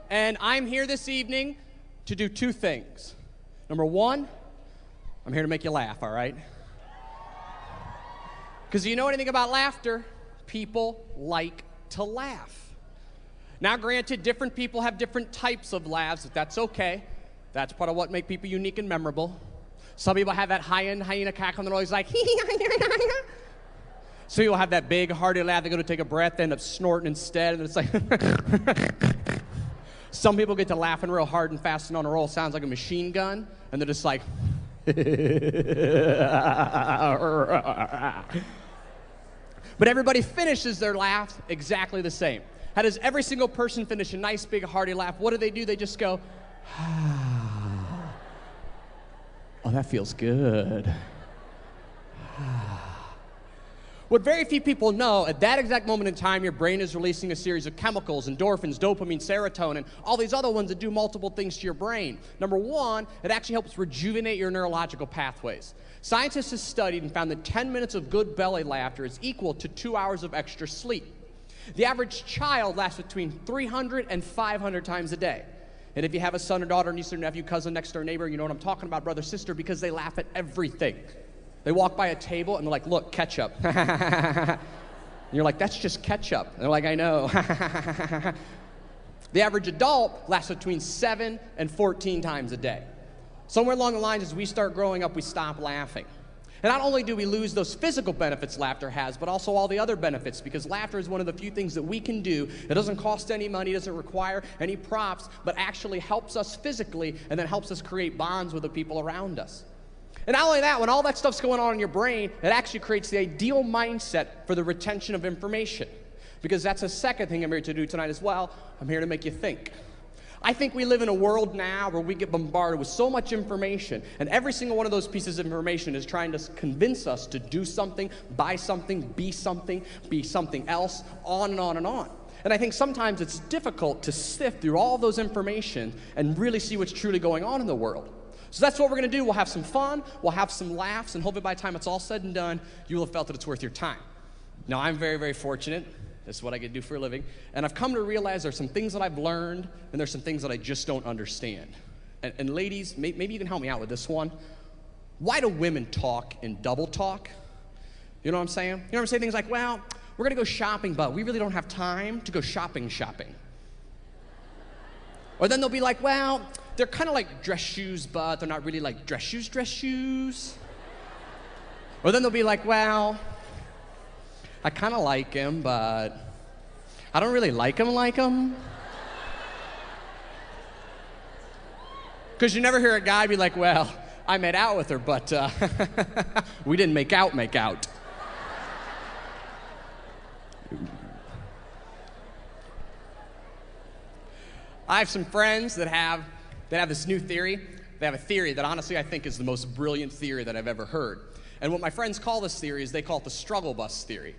And I'm here this evening to do two things. Number one, I'm here to make you laugh, all right? Because you know anything about laughter, people like to laugh. Now, granted, different people have different types of laughs, but that's okay. That's part of what makes people unique and memorable. Some people have that high-end hyena cackle, and they're always like, some people have that big, hearty laugh. They go to take a breath, they end up snorting instead, and it's like, some people get to laughing real hard and fast and on a roll. Sounds like a machine gun, and they're just like, but everybody finishes their laugh exactly the same. How does every single person finish a nice, big, hearty laugh? What do? They just go, oh, that feels good. What very few people know, at that exact moment in time, your brain is releasing a series of chemicals, endorphins, dopamine, serotonin, all these other ones that do multiple things to your brain. Number one, it actually helps rejuvenate your neurological pathways. Scientists have studied and found that 10 minutes of good belly laughter is equal to 2 hours of extra sleep. The average child laughs between 300 and 500 times a day. And if you have a son or daughter, niece or nephew, cousin, next door neighbor, you know what I'm talking about, brother, sister, because they laugh at everything. They walk by a table and they're like, look, ketchup. And you're like, that's just ketchup. And they're like, I know. The average adult laughs between 7 and 14 times a day. Somewhere along the lines, as we start growing up, we stop laughing. And not only do we lose those physical benefits laughter has, but also all the other benefits, because laughter is one of the few things that we can do. It doesn't cost any money, doesn't require any props, but actually helps us physically and then helps us create bonds with the people around us. And not only that, when all that stuff's going on in your brain, it actually creates the ideal mindset for the retention of information. Because that's a second thing I'm here to do tonight as well. I'm here to make you think. I think we live in a world now where we get bombarded with so much information, and every single one of those pieces of information is trying to convince us to do something, buy something, be something else, on and on and on. And I think sometimes it's difficult to sift through all of those information and really see what's truly going on in the world. So that's what we're going to do. We'll have some fun, we'll have some laughs, and hopefully by the time it's all said and done, you will have felt that it's worth your time. Now, I'm very, very fortunate. This is what I get to do for a living. And I've come to realize there's some things that I've learned, and there's some things that I just don't understand. And ladies, maybe you can help me out with this one. Why do women talk in double talk? You know what I'm saying? You know what I'm saying? Things like, well, we're going to go shopping, but we really don't have time to go shopping. Or then they'll be like, well, they're kind of like dress shoes, but they're not really like dress shoes. Or then they'll be like, well, I kind of like him, but I don't really like him. Because you never hear a guy be like, well, I made out with her, but we didn't make out. I have some friends that have this new theory. They have a theory that honestly I think is the most brilliant theory that I've ever heard. And what my friends call this theory is they call it the struggle bus theory.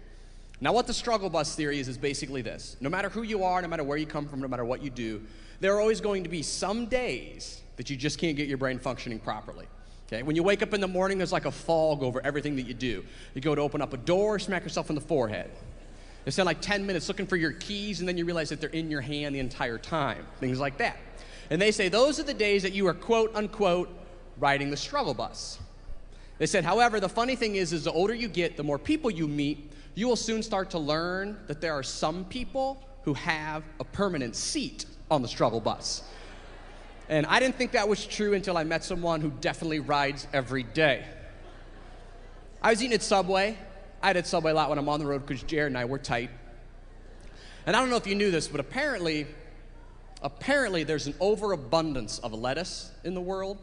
Now, what the struggle bus theory is basically this. No matter who you are, no matter where you come from, no matter what you do, there are always going to be some days that you just can't get your brain functioning properly. Okay? When you wake up in the morning, there's like a fog over everything that you do. You go to open up a door, smack yourself in the forehead. You spend like 10 minutes looking for your keys, and then you realize that they're in your hand the entire time. Things like that. And they say those are the days that you are, quote, unquote, riding the struggle bus. They said, however, the funny thing is the older you get, the more people you meet, you will soon start to learn that there are some people who have a permanent seat on the struggle bus. And I didn't think that was true until I met someone who definitely rides every day. I was eating at Subway. I had at Subway a lot when I'm on the road because Jared and I were tight. And I don't know if you knew this, but apparently there's an overabundance of lettuce in the world.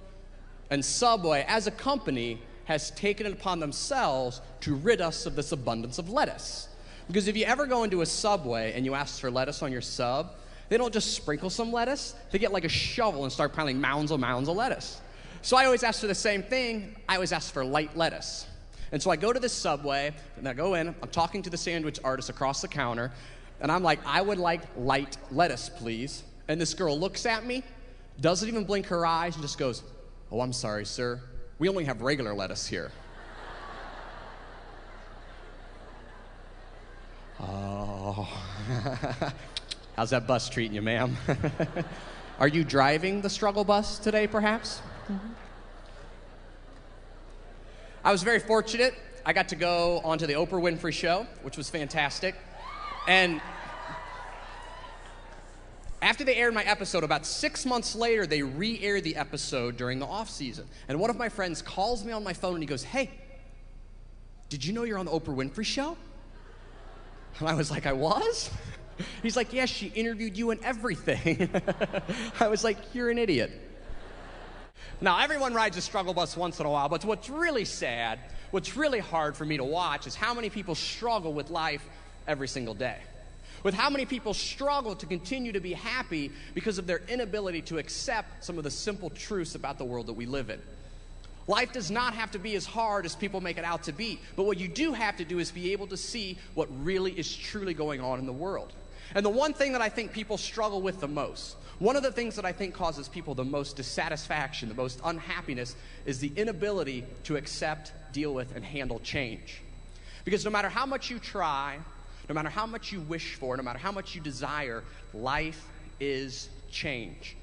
And Subway, as a company, has taken it upon themselves to rid us of this abundance of lettuce. Because if you ever go into a Subway and you ask for lettuce on your sub, they don't just sprinkle some lettuce. They get like a shovel and start piling mounds of lettuce. So I always ask for the same thing. I always ask for light lettuce. And so I go to this Subway, and I go in. I'm talking to the sandwich artist across the counter, and I'm like, I would like light lettuce, please. And this girl looks at me, doesn't even blink her eyes, and just goes, oh, I'm sorry, sir. We only have regular lettuce here. Oh. How's that bus treating you, ma'am? Are you driving the struggle bus today, perhaps? I was very fortunate. I got to go onto the Oprah Winfrey Show, which was fantastic. And after they aired my episode, about 6 months later, they re-aired the episode during the off season. And one of my friends calls me on my phone and he goes, "Hey, did you know you're on the Oprah Winfrey Show?" And I was like, "I was?" He's like, "Yes, she interviewed you and everything." I was like, "You're an idiot." Now, everyone rides a struggle bus once in a while, but what's really sad, what's really hard for me to watch is how many people struggle with life every single day. With how many people struggle to continue to be happy because of their inability to accept some of the simple truths about the world that we live in. Life does not have to be as hard as people make it out to be, but what you do have to do is be able to see what really is truly going on in the world. And the one thing that I think people struggle with the most, one of the things that I think causes people the most dissatisfaction, the most unhappiness, is the inability to accept, deal with, and handle change. Because no matter how much you try, no matter how much you wish for, no matter how much you desire, life is change.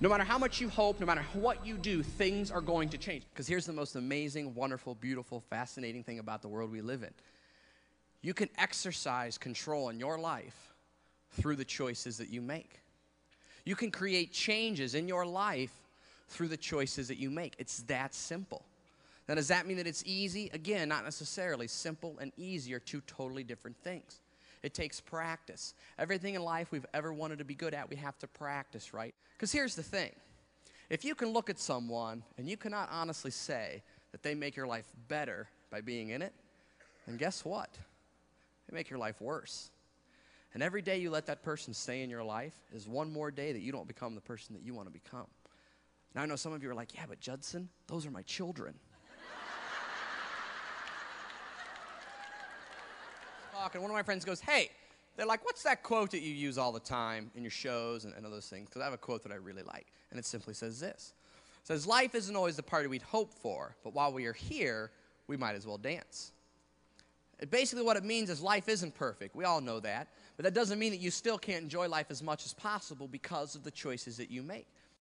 No matter how much you hope, no matter what you do, things are going to change. Because here's the most amazing, wonderful, beautiful, fascinating thing about the world we live in. You can exercise control in your life through the choices that you make. You can create changes in your life through the choices that you make. It's that simple. Now, does that mean that it's easy? Again, not necessarily. Simple and easy are two totally different things. It takes practice. Everything in life we've ever wanted to be good at, we have to practice, right? Because here's the thing. If you can look at someone and you cannot honestly say that they make your life better by being in it, then guess what? They make your life worse. And every day you let that person stay in your life is one more day that you don't become the person that you want to become. Now, I know some of you are like, "Yeah, but Judson, those are my children." And one of my friends goes, "Hey," they're like, "what's that quote that you use all the time in your shows and all those things?" Because I have a quote that I really like, and it simply says this. It says, "Life isn't always the party we'd hope for, but while we are here, we might as well dance." Basically what it means is life isn't perfect. We all know that. But that doesn't mean that you still can't enjoy life as much as possible because of the choices that you make.